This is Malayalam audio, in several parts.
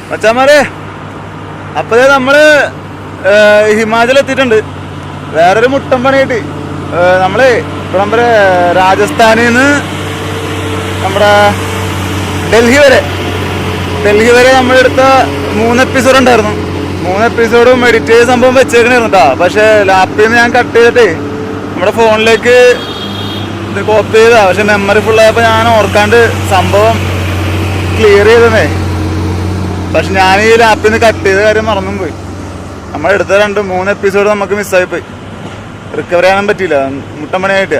മച്ചാമാരെ, അപ്പോഴേ നമ്മള് ഹിമാചൽ എത്തിയിട്ടുണ്ട്. വേറൊരു മുട്ടൻ പണിയായിട്ട് നമ്മള് ഇപ്പൊ നമ്മുടെ രാജസ്ഥാനിൽ നിന്ന് നമ്മുടെ ഡൽഹി വരെ നമ്മളെടുത്ത 3 എപ്പിസോഡ് ഉണ്ടായിരുന്നു. 3 എപ്പിസോഡും എഡിറ്റ് ചെയ്ത സംഭവം വെച്ചേക്കണായിരുന്നു കേട്ടോ. പക്ഷെ ലാപ്പിൽ നിന്ന് ഞാൻ കട്ട് ചെയ്തിട്ട് നമ്മുടെ ഫോണിലേക്ക് ഇത് കോപ്പി ചെയ്താ. പക്ഷെ മെമ്മറി ഫുള്ളായപ്പോൾ ഞാൻ ഓർക്കാണ്ട് സംഭവം ക്ലിയർ ചെയ്തേ. പക്ഷെ ഞാൻ ഈ ലാപ്പിൽ നിന്ന് കട്ട് ചെയ്ത കാര്യം മറന്നും പോയി. നമ്മളെടുത്ത 2-3 എപ്പിസോഡ് നമുക്ക് മിസ്സായിപ്പോയി. റിക്കവർ ചെയ്യാനും പറ്റിയില്ല, മുട്ടമ്പണിയായിട്ട്.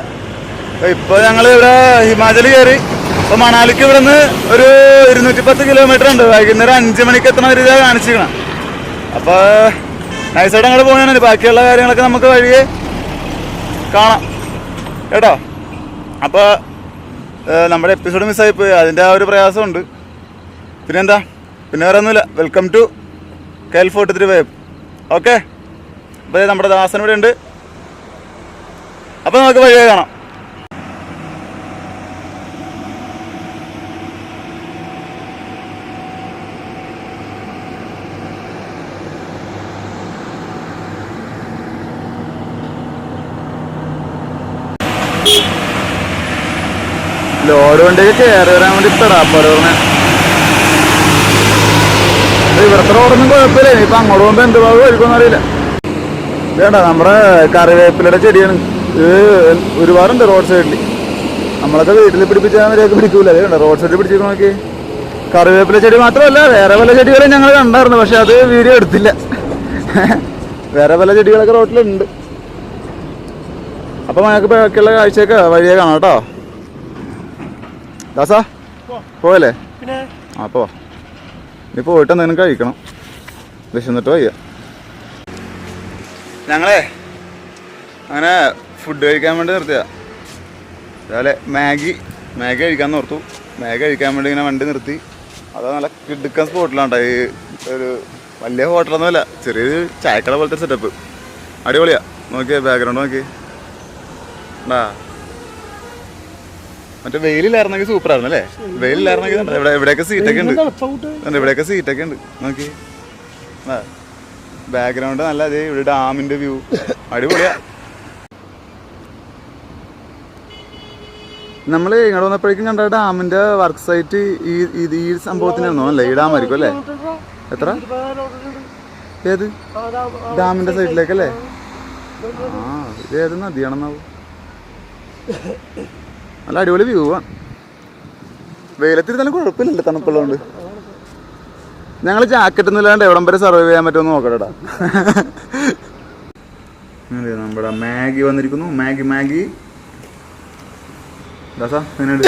ഇപ്പോൾ ഞങ്ങൾ ഇവിടെ ഹിമാചൽ കയറി. ഇപ്പോൾ മണാലിക്ക് ഇവിടെ നിന്ന് ഒരു 210 കിലോമീറ്റർ ഉണ്ട്. വൈകുന്നേരം 5 മണിക്ക് എത്തണ ഒരു ഇതാണ് കാണിച്ചിരിക്കണം. അപ്പോൾ നൈസായിട്ട് അങ്ങോട്ട് പോകുകയാണ്. ബാക്കിയുള്ള കാര്യങ്ങളൊക്കെ നമുക്ക് വഴിയെ കാണാം കേട്ടോ. അപ്പോൾ നമ്മുടെ എപ്പിസോഡ് മിസ്സായിപ്പോയി, അതിൻ്റെ ആ ഒരു പ്രയാസമുണ്ട്. പിന്നെന്താ, പിന്നെ വേറെ ഒന്നുമില്ല. Welcome to KL 43 vibe. Okay, അപ്പോൾ നമ്മുടെ ദാസൻ ഇവിടെ ഉണ്ട്. അപ്പോൾ നമുക്ക് വഴിയെ കാണാം. ലോഡ് വണ്ടിയൊക്കെ കയറി വരാൻ വേണ്ടി പെടാപ്പാട് പറഞ്ഞ. ഇവിടുത്തെ റോഡൊന്നും കുഴപ്പമില്ല. ഇനിയിപ്പോൾ അങ്ങോട്ട് പോകുമ്പോൾ എന്ത് ഭാഗം ഒഴിക്കുമെന്ന് അറിയില്ല. വേണ്ട, നമ്മുടെ കറിവേപ്പിലയുടെ ചെടിയാണ് ഇത്. ഒരുപാടുണ്ട് റോഡ് സൈഡിൽ. നമ്മളൊക്കെ വീട്ടിൽ പിടിപ്പിച്ചാൽ മതിയൊക്കെ പിടിക്കൂല. അത് വേണ്ട, റോഡ് സൈഡിൽ പിടിച്ചിരിക്കും. നോക്കി, കറിവേപ്പില ചെടി മാത്രമല്ല വേറെ പല ചെടികളും ഞങ്ങൾ കണ്ടായിരുന്നു. പക്ഷെ അത് വീഡിയോ എടുത്തില്ല. വേറെ പല ചെടികളൊക്കെ റോഡിലുണ്ട്. അപ്പം ഞങ്ങൾക്ക് ബാക്കിയുള്ള കാഴ്ചയൊക്കെ വഴിയെ കാണാം കേട്ടോ. ദാസാ പോയല്ലേ? ആ പോ. ഇനി പോയിട്ട് എന്തെങ്കിലും കഴിക്കണം, വിശന്നിട്ട് വയ്യ. ഞങ്ങളെ അങ്ങനെ ഫുഡ് കഴിക്കാൻ വേണ്ടി നിർത്തിയ അതുപോലെ മാഗി കഴിക്കാൻ ഓർത്തു. മാഗി കഴിക്കാൻ വേണ്ടി ഇങ്ങനെ വണ്ടി നിർത്തി. അത് നല്ല കിടുക്കൻ സ്പോട്ടിലാണ്ടോ. ഈ ഒരു വലിയ ഹോട്ടലൊന്നുമല്ല, ചെറിയൊരു ചായക്കട പോലത്തെ സെറ്റപ്പ്. അടിപൊളിയാ. നോക്കിയേ ബാക്ക്ഗ്രൗണ്ട് നോക്കി. ഉണ്ടാ മറ്റേ വെയിലില്ലായിരുന്നെങ്കിൽ സൂപ്പറായിരുന്നു അല്ലേ? വെയിലില്ലായിരുന്നെങ്കിൽ ഇവിടെയൊക്കെ സീറ്റൊക്കെ ഉണ്ട്. ഇവിടെയൊക്കെ സീറ്റൊക്കെ ഉണ്ട്. നോക്കി, ബാക്ക്ഗ്രൗണ്ട് നല്ല. അതേ ഇവിടെ ഡാമിന്റെ വ്യൂ അടിപൊളിയാ. നമ്മൾ ഇങ്ങോട്ട് വന്നപ്പോഴേക്കും കണ്ട ഡാമിന്റെ വർക്ക് സൈറ്റ് ഈ സംഭവത്തിനായിരുന്നു അല്ലേ? ഈ ഡാമായിരിക്കും അല്ലേ? എത്ര? ഏത് ഡാമിന്റെ സൈഡിലേക്കല്ലേ? ആ, ഇത് ഏത് നദിയാണെന്നാവും. നല്ല അടിപൊളി വ്യൂ ആണ്. വെയിലത്തിരുന്നാലും കുഴപ്പമില്ലല്ലോ, തണുപ്പുള്ളതുകൊണ്ട്. ഞങ്ങൾ ജാക്കറ്റ് ഒന്നും ഇല്ലാണ്ട് എവിടം വരെ സർവൈവ് ചെയ്യാൻ പറ്റുമെന്ന് നോക്കട്ടെടാ. നമ്മുടെ മാഗി വന്നിരിക്കുന്നു. മാഗി ദാസാ എങ്ങനെയുണ്ട്?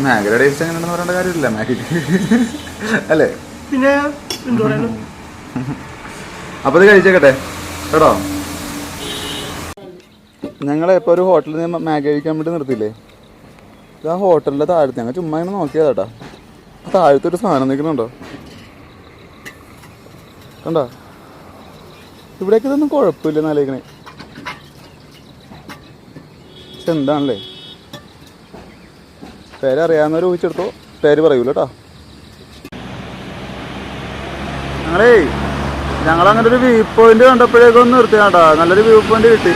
മാഗിയുടെ ടേസ്റ്റ് എങ്ങനെയാണെന്ന് പറയേണ്ട കാര്യമില്ല മാഗിക്ക് അല്ലേ? പിന്നെ അപ്പോൾ ഇത് കഴിച്ചേക്കട്ടെ കേട്ടോ. ഞങ്ങളിപ്പോൾ ഒരു ഹോട്ടലിൽ നിന്ന് മാഗി കഴിക്കാൻ വേണ്ടി നിർത്തിയില്ലേ? ഇത് ആ ഹോട്ടലിൻ്റെ താഴത്ത്. ഞങ്ങൾ ചുമ്മാ ഇങ്ങനെ നോക്കിയതാട്ടാ. താഴത്തൊരു സാധനം നിൽക്കുന്നുണ്ടോ? കണ്ടോ? ഇവിടേക്ക് ഇതൊന്നും കുഴപ്പമില്ല എന്നാലേക്കണേ. പക്ഷെ എന്താണല്ലേ, പേരറിയാവുന്നവർ ഊഹിച്ചെടുത്തോ, പേര് പറയൂല കേട്ടോ. ഞങ്ങളങ്ങനെ ഒരു വ്യൂ പോയിന്റ് കണ്ടപ്പോഴേക്കൊന്ന് നിർത്തിയാട്ടാ. നല്ലൊരു വ്യൂ പോയിന്റ് കിട്ടി.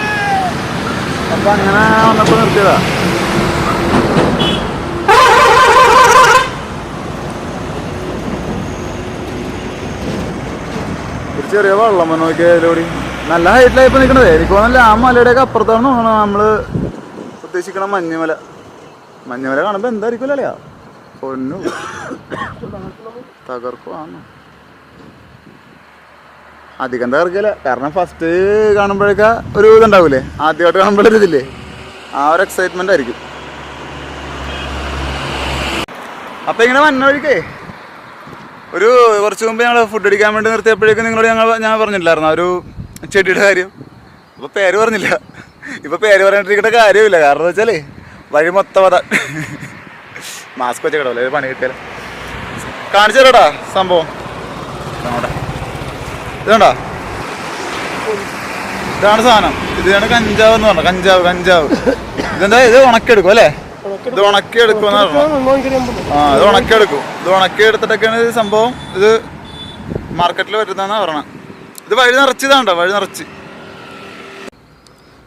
അപ്പം അങ്ങനെ വന്നപ്പോൾ നിർത്തിയതാ. ഒരു ചെറിയ വെള്ളം നോക്കിയാൽ അതിലൂടെ നല്ല ഹൈറ്റിലായിപ്പോൾ നിൽക്കണത്. എനിക്ക് തോന്നുന്നില്ല ആ മലയുടെയൊക്കെ അപ്പുറത്താണ് തോന്നണം നമ്മൾ ഉദ്ദേശിക്കണ മഞ്ഞുമല. മഞ്ഞുമല കാണുമ്പോൾ എന്തായിരിക്കും അല്ലയാ പൊന്നു തകർക്കുവാണ്. അധികം തകർക്കില്ല, കാരണം ഫസ്റ്റ് കാണുമ്പോഴേക്കാ ഒരു ഇതുണ്ടാവൂലേ, ആദ്യമായിട്ട് കാണുമ്പോഴൊരിതില്ലേ, ആ ഒരു എക്സൈറ്റ്മെൻ്റ് ആയിരിക്കും. അപ്പം ഇങ്ങനെ വന്ന വഴിക്കേ ഒരു കുറച്ച് മുമ്പ് ഞങ്ങൾ ഫുഡ് അടിക്കാൻ വേണ്ടി നിർത്തിയപ്പോഴേക്കും നിങ്ങളോട് ഞാൻ പറഞ്ഞിട്ടില്ലായിരുന്നു ഒരു ചെടിയുടെ കാര്യം. അപ്പോൾ പേര് പറഞ്ഞില്ല. ഇപ്പോൾ പേര് പറഞ്ഞിട്ടിരിക്കേണ്ട കാര്യമില്ല, കാരണം എന്ന് വെച്ചാൽ വഴി മൊത്തം അതാ. മാസ്ക് വെച്ച കിടവല്ലേ, ഒരു പണി കിട്ടിയാൽ കാണിച്ചു തരാടാ സംഭവം. ഇതുണ്ടോ, ഇതാണ് സാധനം. ഇതാണ് കഞ്ചാവ് എന്ന് പറഞ്ഞത്. കഞ്ചാവ് ഇതെന്താ, ഇത് ഉണക്കെടുക്കും അല്ലേ? ഇത് ഉണക്കിയെടുക്കുമെന്ന് പറഞ്ഞു. ഇത് ഉണക്കിയെടുക്കും. ഇത് ഉണക്കിയെടുത്തിട്ടൊക്കെയാണ് ഇത് സംഭവം. ഇത് മാർക്കറ്റിൽ വരുന്നതെന്നാണ് പറഞ്ഞത്. ഇത് വഴി നിറച്ചതാണ്ടോ, വഴി നിറച്ച്.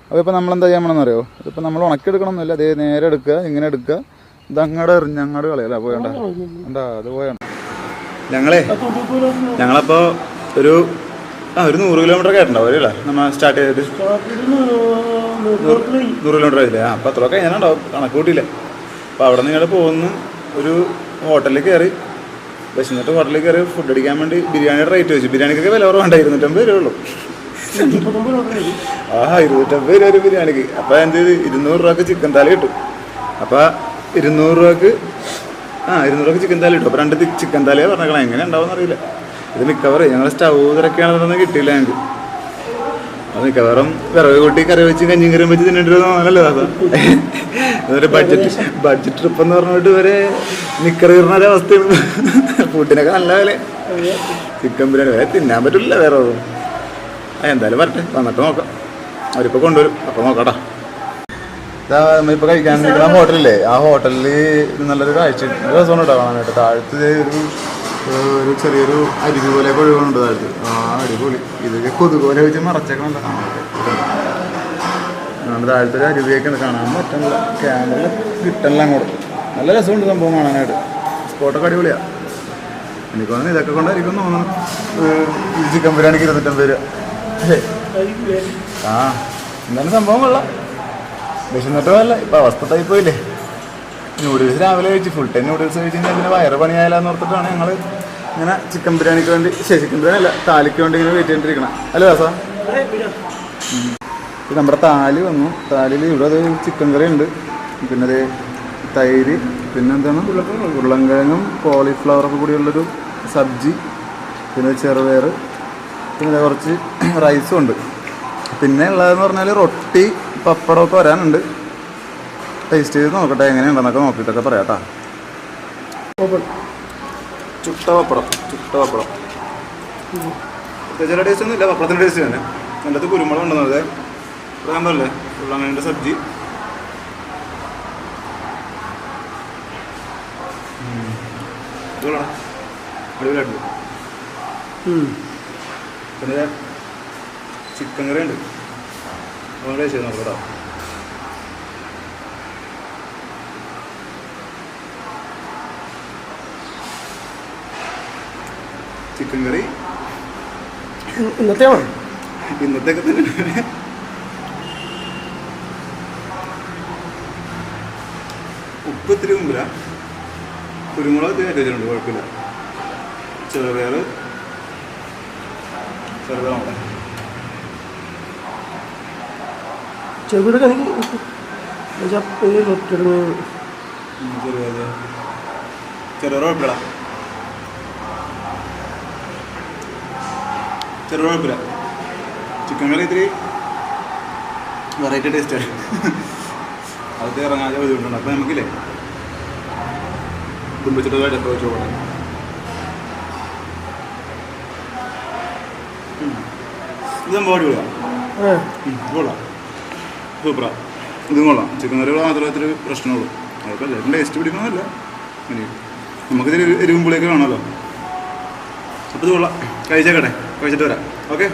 അപ്പോൾ ഇപ്പോൾ നമ്മളെന്താ ചെയ്യാൻ വേണമെന്ന് അറിയോ? ഇതിപ്പോൾ നമ്മൾ ഉണക്കിയെടുക്കണമെന്നില്ല, അതേ നേരെ എടുക്കുക, ഇങ്ങനെ എടുക്കുക, ഇത് അങ്ങോട്ട് എറിഞ്ഞ് അങ്ങോട്ട് കളയല്ല. പോയണ്ട എന്താ അത് പോയാണ്. ഞങ്ങളപ്പോൾ ഒരു 100 കിലോമീറ്റർ കേട്ടുണ്ടാവും അല്ലേ നമ്മൾ സ്റ്റാർട്ട് ചെയ്തിട്ട്? 100 കിലോമീറ്റർ ആയില്ലേ? അപ്പോൾ അത്രയൊക്കെ കഴിഞ്ഞാലുണ്ടാവും, കണക്ക് കൂട്ടിയില്ല. അപ്പോൾ അവിടെ നിന്ന് ഇങ്ങോട്ട് പോകുന്ന ഒരു ഹോട്ടലിൽ കയറി, വിശന്നിട്ട് ഹോട്ടലിൽ കയറി ഫുഡ് അടിക്കാൻ വേണ്ടി ബിരിയാണിയുടെ റേറ്റ് വെച്ചു. ബിരിയാണിക്കൊക്കെ വില കുറവുണ്ട്, 250 രൂപ ഉള്ളൂ. 250 രൂപ ഒരു ബിരിയാണിക്ക്. അപ്പോൾ എന്ത് ചെയ്ത് 200 രൂപക്ക് ചിക്കൻ താലി കിട്ടും. അപ്പോൾ 200 രൂപക്ക് 200 രൂപക്ക് ചിക്കൻ താലി കിട്ടും. അപ്പോൾ 2 ചിക്കൻ താലിയാണ് പറഞ്ഞേക്കണം. എങ്ങനെ ഉണ്ടാവുമെന്ന് അറിയില്ല. ഇത് മിക്കവാറും ഞങ്ങൾ സ്റ്റൗ തിരക്കാണെന്നൊന്നും കിട്ടിയില്ല ഞങ്ങൾക്ക്. അത് മിക്കവാറും വിറക് കൂട്ടി കറി വെച്ച് കഞ്ഞിയും കറിയും വെച്ച് തിന്നിട്ട് നല്ലല്ലോ. അതൊരു ബഡ്ജറ്റ് ട്രിപ്പ് എന്ന് പറഞ്ഞിട്ട് വരെ നിക്കറിയുന്ന ഒരവസ്ഥയാണ്. ഫുഡിനൊക്കെ നല്ല വില. ചിക്കൻ ബിരിയാണി വരെ തിന്നാൻ പറ്റില്ല വേറെ ഒന്നും. എന്തായാലും വരട്ടെ, വന്നിട്ട് നോക്കാം. അവരിപ്പോൾ കൊണ്ടുവരും, അപ്പോൾ നോക്കാട്ടാ. നമ്മളിപ്പോൾ കഴിക്കാൻ നിൽക്കുന്ന ഹോട്ടലില്ലേ, ആ ഹോട്ടലിൽ നല്ലൊരു കാഴ്ച രസമാണ് കേട്ടോ കാണാനായിട്ട്. താഴത്ത് ഒരു ചെറിയൊരു അരുവി പോലെ ഒഴുകുന്നുണ്ട് താഴത്ത്. അടിപൊളി. ഇതൊക്കെ കൊതുപോലെ വെച്ച് മറച്ചേക്കണല്ലോ കാണാനായിട്ട്. താഴത്തെ ഒരു അരുവിയൊക്കെ കാണാൻ പറ്റുന്നില്ല, ക്യാമറ കിട്ടണില്ല അങ്ങോട്ട്. നല്ല രസമുണ്ട് സംഭവം കാണാനായിട്ട്. സ്പോട്ടൊക്കെ അടിപൊളിയാണ്. എനിക്ക് തോന്നുന്നു ഇതൊക്കെ കൊണ്ടായിരിക്കും തോന്നുന്നു ചിക്കൻ ബിരിയാണിക്ക് 250 രൂപ. എന്തായാലും സംഭവം കൊള്ളാം. വിശന്നിട്ടോ അല്ല, ഇപ്പം അവസ്ഥ ടൈപ്പോയില്ലേ. നൂഡിൽസ് രാവിലെ കഴിച്ച് ഫുൾ ടൈം നൂഡിൽസ് കഴിച്ച് കഴിഞ്ഞാൽ പിന്നെ വയറ് പണിയായാലെന്ന് ഓർത്തിട്ടാണ് ഞങ്ങൾ ഇങ്ങനെ ചിക്കൻ ബിരിയാണിക്ക് വേണ്ടി, ചിക്കൻ ബിരിയാണി അല്ല, താലിക്ക് വേണ്ടി ഇങ്ങനെ വെയിറ്റ് ചെയ്തിട്ടിരിക്കണം. അല്ലേ ദാസാ? ഇത് നമ്മുടെ താലി വന്നു. താലിയിൽ ഇവിടെ അത് ചിക്കൻ കറി ഉണ്ട്, പിന്നെ അത് തൈര്, പിന്നെ എന്താണ് ഉരുളൻകിഴങ്ങും കോളിഫ്ലവറൊക്കെ കൂടിയുള്ളൊരു സബ്ജി, പിന്നെ ചെറുപയർ, പിന്നെ കുറച്ച് റൈസും ഉണ്ട്. പിന്നെ ഉള്ളതെന്ന് പറഞ്ഞാൽ റൊട്ടി പപ്പടമൊക്കെ വരാനുണ്ട്. ടേസ്റ്റ് ചെയ്ത് നോക്കട്ടെ എങ്ങനെയുണ്ടെന്നൊക്കെ നോക്കിയിട്ടൊക്കെ പറയാം കേട്ടോ. ചുട്ട പപ്പടം പ്രത്യേകിച്ച് ടേസ്റ്റ് ഒന്നും ഇല്ല, പപ്പടത്തിൻ്റെ ടേസ്റ്റ് തന്നെ. നല്ലത് കുരുമുളക് ഉണ്ടെന്നത് പറയാൻ ഉരുളങ്ങൻ്റെ സബ്ജി. അടിപൊളിയായിട്ട്. പിന്നെ ചിക്കൻ കറി ഉണ്ട്, ടേസ്റ്റ് ചെയ്ത് നോക്കാം കേട്ടോ. ചിക്കൻ കറി ഇന്നത്തേക്ക് തന്നെ. ഉപ്പ് ഇത്തിരി മുമ്പില്ല, കുരുമുളക് ഇത്തിരി വെച്ചിട്ടുണ്ട്, കുഴപ്പമില്ല. ചെറുപയർ കുഴപ്പമില്ല. ചെറുകുഴപ്പമില്ല. ചിക്കൻ കറി ഇത്തിരി വെറൈറ്റി ടേസ്റ്റാണ്. അതൊക്കെ ഇറങ്ങാതെ ബുദ്ധിമുട്ടുണ്ട്. അപ്പോൾ നമുക്കില്ലേ കുടുംബച്ചിട്ട് വെച്ച് പോകണം. ഇത് സംഭവം അടിപൊളിയാണ്, കൊള്ളാം, സൂപ്പറാണ്. ഇതും കൊള്ളാം. ചിക്കൻ കറികൾ മാത്രമേ ഇത്തിരി പ്രശ്നമുള്ളൂ. അതൊക്കെ എല്ലാവരും ടേസ്റ്റ് പിടിക്കണമെന്നല്ല, നമുക്കിതിരി എരിവും പുളിയൊക്കെ വേണമല്ലോ. അപ്പോൾ ഇത് കൊള്ളാം. കഴിച്ചിട്ട് വരാം. ഓക്കെ.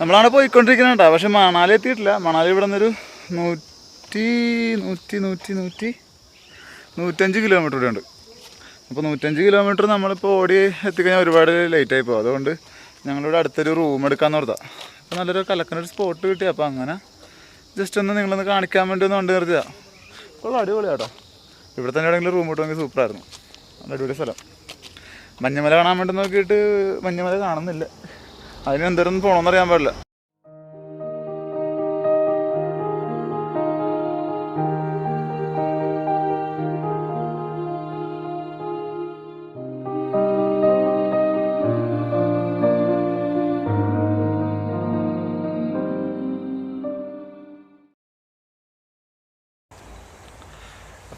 നമ്മളാണ് പോയിക്കൊണ്ടിരിക്കുന്നത് കേട്ടോ. പക്ഷെ മണാലി എത്തിയിട്ടില്ല. മണാലി ഇവിടെ നിന്നൊരു 150 കിലോമീറ്റർ കൂടെ ഉണ്ട്. അപ്പോൾ 150 കിലോമീറ്റർ നമ്മളിപ്പോൾ ഓടി എത്തിക്കഴിഞ്ഞാൽ ഒരുപാട് ലേറ്റായി പോകും. അതുകൊണ്ട് ഞങ്ങളിവിടെ അടുത്തൊരു റൂം എടുക്കാമെന്ന് ഓർത്താ. അപ്പോൾ നല്ലൊരു കലക്കുന്നൊരു സ്പോട്ട് കിട്ടി. അപ്പോൾ അങ്ങനെ ജസ്റ്റ് ഒന്ന് നിങ്ങളൊന്ന് കാണിക്കാൻ വേണ്ടി ഒന്ന് കൊണ്ട് നിർത്തിയതാണ്. അപ്പോൾ അടിപൊളിയാട്ടോ. ഇവിടെ തന്നെ എവിടെയെങ്കിലും റൂം കിട്ടുമെങ്കിൽ സൂപ്പറായിരുന്നു. നല്ല അടിപൊളി സ്ഥലം. മഞ്ഞമല കാണാൻ വേണ്ടി നോക്കിയിട്ട് മഞ്ഞമല കാണുന്നില്ല. അതിന് എന്തോരം പോകണമെന്ന് അറിയാൻ പാടില്ല.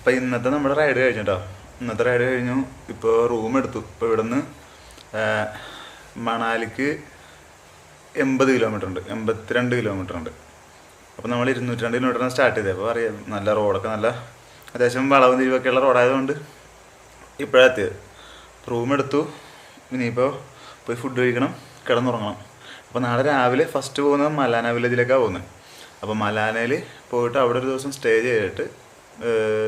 അപ്പം ഇന്നത്തെ നമ്മുടെ റൈഡ് കഴിഞ്ഞിട്ടോ. ഇന്നത്തെ റൈഡ് കഴിഞ്ഞു. ഇപ്പോൾ റൂം എടുത്തു. ഇപ്പോൾ ഇവിടെ നിന്ന് മണാലിക്ക് 80 കിലോമീറ്റർ ഉണ്ട്, 82 കിലോമീറ്റർ ഉണ്ട്. അപ്പോൾ നമ്മൾ 202 കിലോമീറ്ററാണ് സ്റ്റാർട്ട് ചെയ്തത്. അപ്പോൾ അറിയാം നല്ല റോഡൊക്കെ നല്ല അത്യാവശ്യം വളവും തിരിവൊക്കെയുള്ള റോഡായതുകൊണ്ട് ഇപ്പോഴാണ് എത്തിയത്. റൂം എടുത്തു. ഇനിയിപ്പോൾ പോയി ഫുഡ് കഴിക്കണം, കിടന്നുറങ്ങണം. അപ്പോൾ നാളെ രാവിലെ ഫസ്റ്റ് പോകുന്നത് മലാന വില്ലേജിലേക്കാണ് പോകുന്നത്. അപ്പോൾ മലാനയിൽ പോയിട്ട് അവിടെ ഒരു ദിവസം സ്റ്റേ ചെയ്തിട്ട്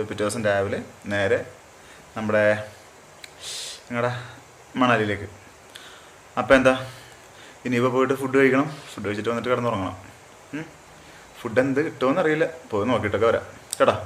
പിറ്റേ ദിവസം രാവിലെ നേരെ നമ്മുടെ ഞങ്ങളുടെ മണാലിയിലേക്ക്. അപ്പോൾ എന്താ ഇനിയിപ്പോൾ പോയിട്ട് ഫുഡ് കഴിക്കണം, ഫുഡ് കഴിച്ചിട്ട് വന്നിട്ട് കിടന്നുറങ്ങണം. ഫുഡ് എന്ത് കിട്ടുമെന്ന് അറിയില്ല, പോയി നോക്കിയിട്ടൊക്കെ വരാം കേട്ടോ.